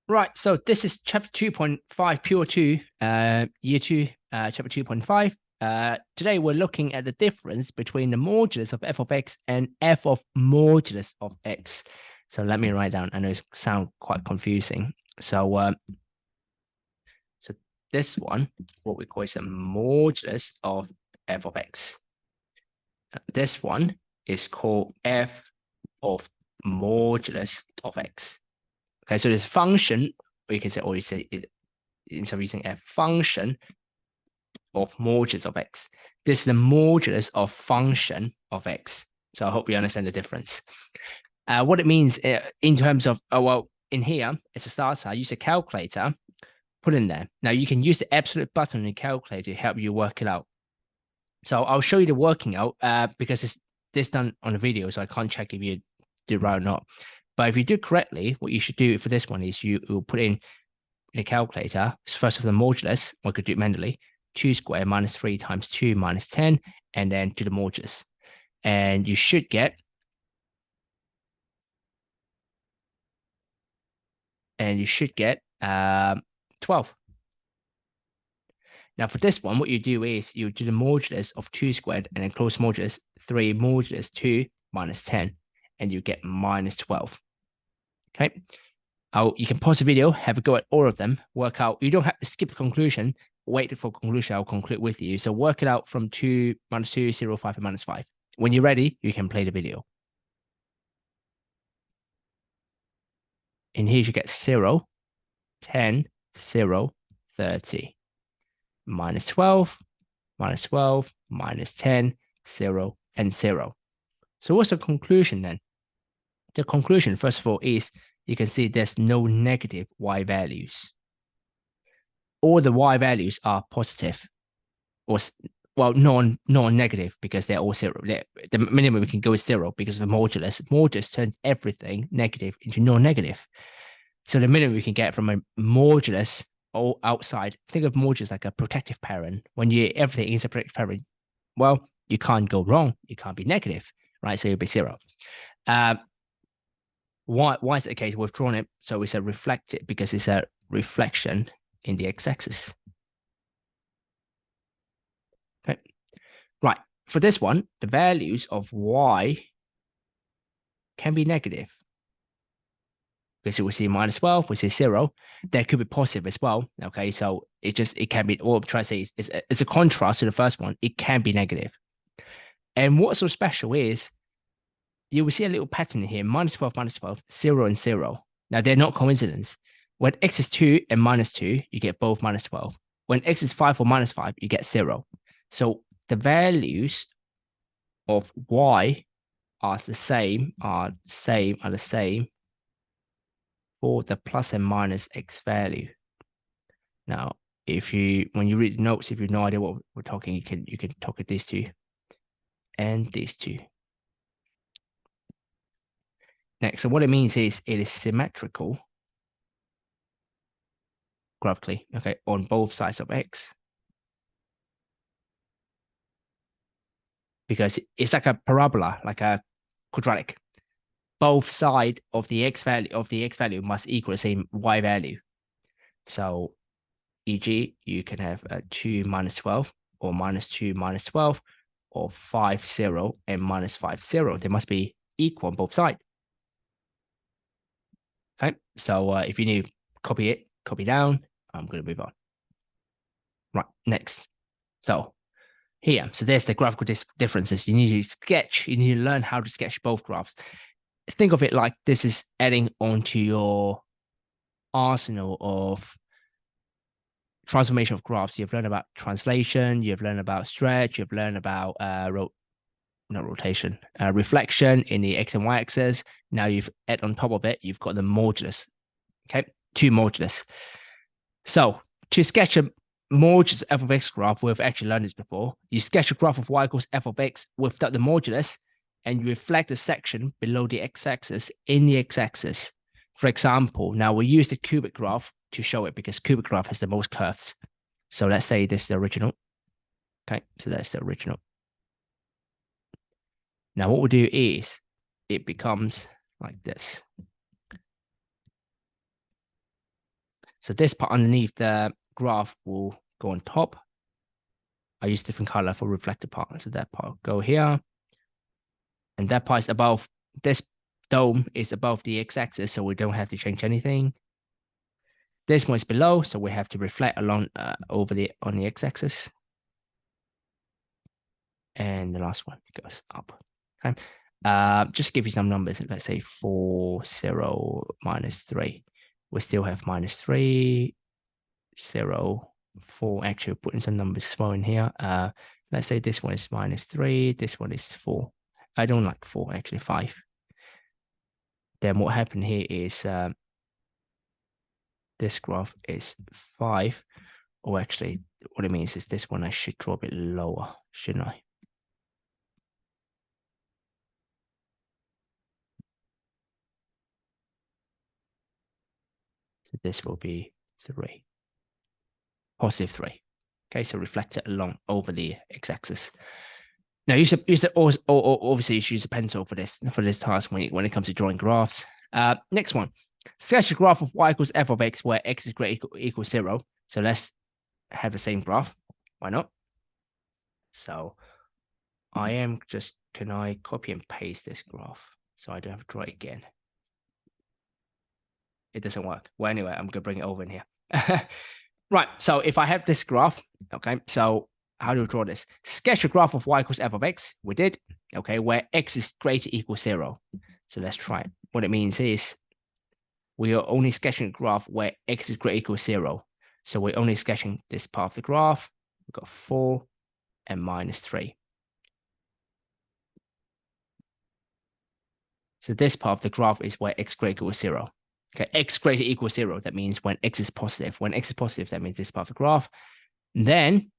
Right, so this is chapter 2.5, Pure 2, year 2, chapter 2.5. Today we're looking at the difference between the modulus of f of x and f of modulus of x. So let me write down. I know it sounds quite confusing. So this one, what we call is a modulus of f of x. This one is called f of modulus of x. Okay, so this function, or you can say, instead of using a function of modulus of x. This is the modulus of function of x. So I hope you understand the difference. What it means in terms of, in here, it's a starter. I use a calculator, put in there. Now you can use the absolute button on the calculator to help you work it out. So I'll show you the working out because it's this done on a video, so I can't check if you did right or not. But if you do correctly, what you should do for this one is you will put in a calculator, first of the modulus, or you could do it manually, 2 squared minus 3 times 2 minus 10, and then do the modulus. And you should get, 12. Now for this one, what you do is you do the modulus of 2 squared and then close modulus 3 modulus 2 minus 10, and you get minus 12. Okay. You can pause the video, have a go at all of them, work out. You don't have to skip the conclusion, wait for conclusion, I'll conclude with you. So work it out from 2, minus 2, 0, 5, and minus 5. When you're ready, you can play the video. In here, you get 0, 10, 0, 30. Minus 12, minus 12, minus 10, 0, and 0. So what's the conclusion then? The conclusion, first of all, is you can see there's no negative y values. All the y values are positive, or well, non-negative because they're all 0. The minimum we can go is 0 because of the modulus. Modulus turns everything negative into non-negative. So the minimum we can get from a modulus all outside, think of modulus like a protective parent. When everything is a protective parent, well, you can't go wrong. You can't be negative, right? So it'll be 0. Why is it the case? We've drawn it so it's a reflected because it's a reflection in the x-axis. Okay, right. For this one, the values of y can be negative. Because we see minus 12, we see 0. There could be positive as well. Okay, so it can be. What I'm trying to say is it's a contrast to the first one. It can be negative. And what's so special is you will see a little pattern here: minus 12, 0 and 0. Now they're not coincidence. When x is 2 and minus 2, you get both minus 12. When x is 5 or minus 5, you get 0. So the values of y are the same for the plus and minus x value. Now, when you read the notes, if you have no idea what we're talking, you can talk at these two and these two. Next, so what it means is it is symmetrical graphically, okay, on both sides of x. Because it's like a parabola, like a quadratic. Both sides of the x value must equal the same y value. So, e.g., you can have 2 minus 12, or minus 2 minus 12, or 5, 0, and minus 5, 0. They must be equal on both sides. Okay, so if you need to copy it, copy down. I'm going to move on. Right, next. So here, so there's the graphical differences. You need to sketch. You need to learn how to sketch both graphs. Think of it like this is adding onto your arsenal of transformation of graphs. You've learned about translation. You've learned about stretch. You've learned about reflection in the x and y axis. Now you've add on top of it, you've got the modulus. Okay, 2 modulus. So to sketch a modulus f of x graph, we've actually learned this before. You sketch a graph of y equals f of x without the modulus, and you reflect the section below the x-axis in the x-axis. For example, now we use the cubic graph to show it because cubic graph has the most curves. So let's say this is the original. Okay, so that's the original. Now what we'll do is it becomes like this. So this part underneath the graph will go on top. I use different color for reflected part. So that part will go here. And that part is above, this dome is above the x-axis, so we don't have to change anything. This one is below, so we have to reflect along on the x-axis. And the last one goes up. Okay. Just give you some numbers. Let's say 4, 0, -3. We still have -3, 0, 4. Actually, putting some numbers small in here. Let's say this one is -3. This one is 4. I don't like 4, actually 5. Then what happened here is this graph is 5. Or actually, what it means is this one I should draw a bit lower, shouldn't I? So this will be 3. +3. Okay, so reflect it along over the x-axis. Now use obviously use a pencil for this task when it comes to drawing graphs. Next one. Sketch a graph of y equals f of x where x is greater equals 0. So let's have the same graph. Why not? So can I copy and paste this graph so I don't have to draw it again? It doesn't work. Well, anyway, I'm gonna bring it over in here. Right, so if I have this graph, okay, so how do we draw this? Sketch a graph of y equals f of x. We did, okay, where x is greater equals 0. So let's try it. What it means is we are only sketching a graph where x is greater equals 0. So we're only sketching this part of the graph. We've got 4 and -3. So this part of the graph is where x greater equals 0. Okay, x greater equals 0. That means when x is positive. When x is positive, that means this part of the graph. And then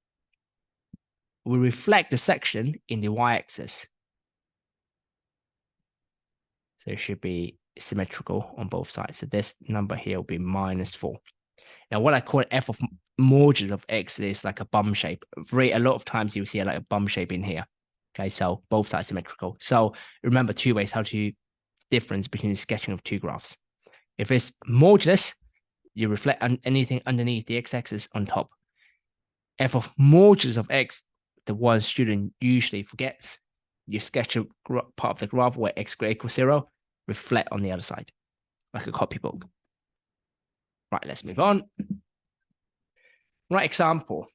we reflect the section in the y-axis. So it should be symmetrical on both sides. So this number here will be -4. Now, what I call f of modulus of x is like a bum shape. A lot of times you'll see like a bum shape in here. Okay, so both sides symmetrical. So remember 2 ways how to difference between the sketching of 2 graphs. If it's modulus, you reflect anything underneath the x-axis on top. F of modulus of x, the one student usually forgets, you sketch a part of the graph where x greater equals 0, reflect on the other side, like a copybook. Right, let's move on. Right, example.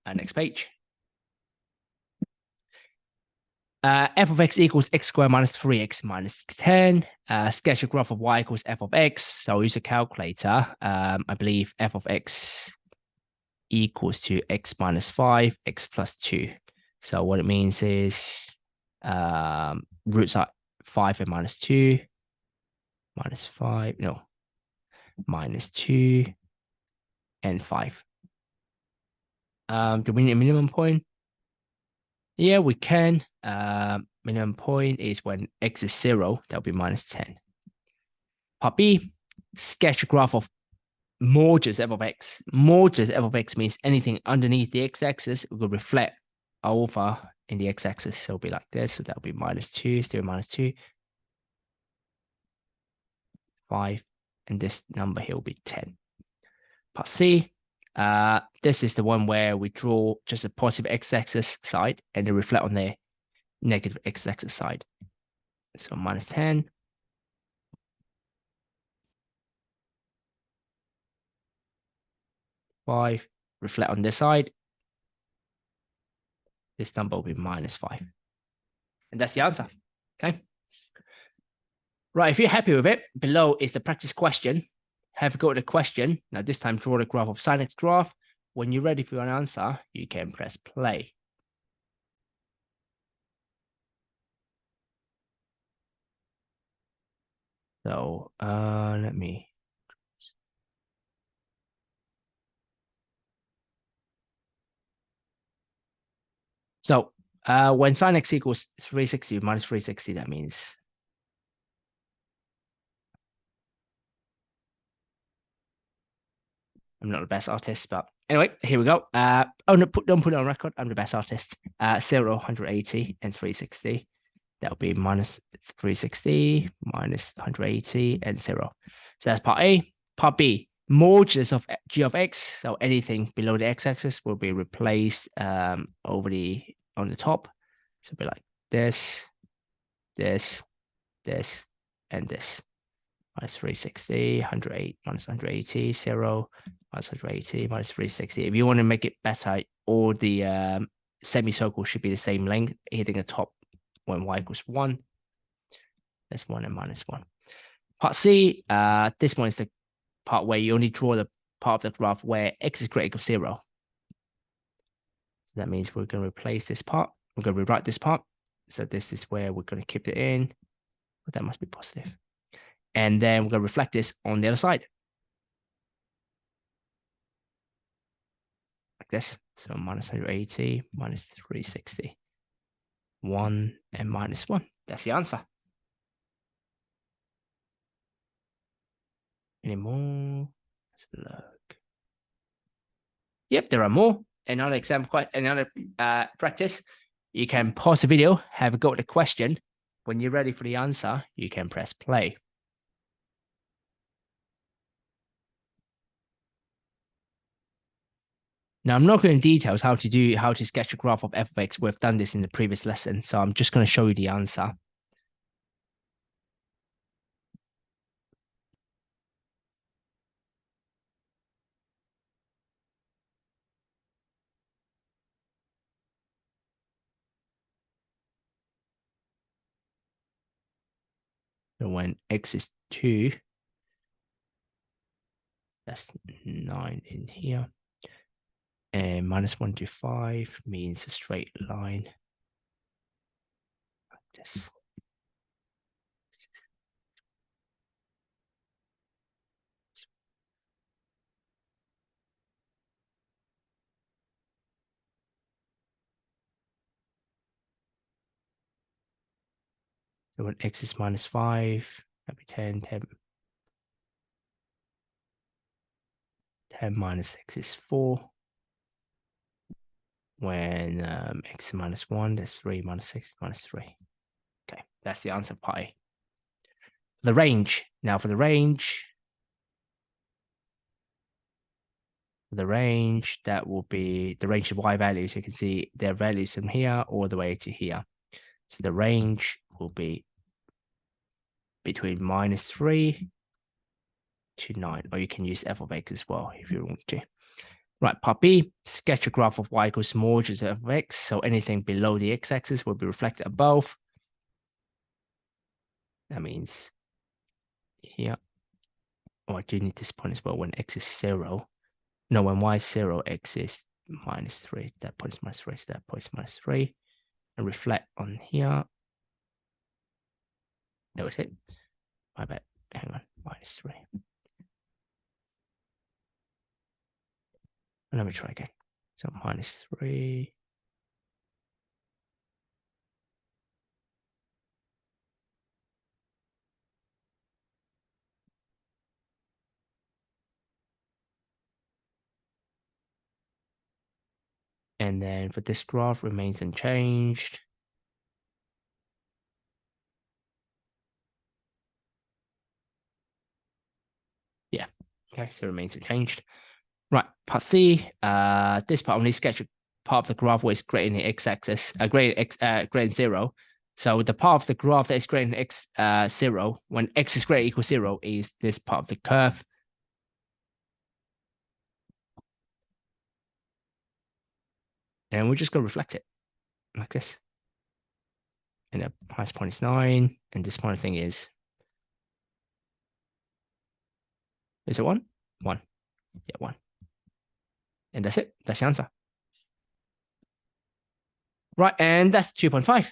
Next page. F of x equals x squared minus 3x minus 10. Sketch a graph of y equals f of x. So use a calculator. I believe f of x equals to x minus 5, x plus 2. So what it means is roots are 5 and -2. -5, no. -2 and 5. Do we need a minimum point? Yeah, we can. Minimum point is when x is 0, that'll be -10. Part B, sketch a graph of modulus f of x. Modulus f of x means anything underneath the x-axis will reflect over in the x-axis. So it'll be like this. So that'll be -2, still -2, 5, and this number here will be 10. Part C, this is the one where we draw just a positive x-axis side and then reflect on the negative x-axis side. So -10. 5, reflect on this side. This number will be -5. And that's the answer. Okay. Right, if you're happy with it, below is the practice question. Have a go at the question. Now this time draw the graph of sin x graph. When you're ready for your answer, you can press play. So let me. So when sin x equals 360 minus 360, that means I'm not the best artist, but anyway, here we go. Oh no, don't put it on record. I'm the best artist. 0, 180, and 360. That'll be -360, -180, and 0. So that's part A. Part B. modulus of g of x. So anything below the x-axis will be replaced on the top. So it'll be like this, this, this, and this. Minus 360, 108, minus 180, 0, minus 180, minus 360. If you want to make it better, all the semicircle should be the same length, hitting the top when y equals 1. That's 1 and minus 1. Part C, this one is the part where you only draw the part of the graph where x is greater than 0. So that means we're going to replace this part. We're going to rewrite this part. So this is where we're going to keep it in. But that must be positive. And then we're going to reflect this on the other side. Like this. So minus 180, minus 360. 1 and minus 1. That's the answer. Any more? Let's look. Yep, there are more. Another example, another practice. You can pause the video, have a go at the question. When you're ready for the answer, you can press play. Now, I'm not going into details how to sketch a graph of f of x. We've done this in the previous lesson, so I'm just going to show you the answer. So when x is 2, that's 9 in here. And minus 1 to 5 means a straight line like this. So when x is minus 5, that'd be 10, 10. 10 minus x is 4. When x is minus 1, that's 3 minus 6 minus 3. Okay, that's the answer pi. The range. Now for the range, that will be the range of y values. You can see their values from here all the way to here. So the range will be between minus 3 to 9, or you can use f of x as well if you want to. Right, part B, sketch a graph of y equals modulus of x. So anything below the x-axis will be reflected above. That means here. Oh, I do need this point as well. When x is 0. No, when y is 0, x is minus 3. That point is minus 3. So that point is minus 3. And reflect on here. That was it. My bad. Hang on. Minus 3. Let me try again. So minus 3. And then for this graph remains unchanged. Yeah. Okay, so it remains unchanged. Right, part C. This part only sketch part of the graph where it's greater than the x-axis, greater than 0. So the part of the graph that is greater than x 0, when x is greater than or equal 0, is this part of the curve. And we're just going to reflect it like this. And the highest point is 9, and this point thing is it 1? 1. Yeah, 1. And that's it. That's the answer. Right, and that's 2.5.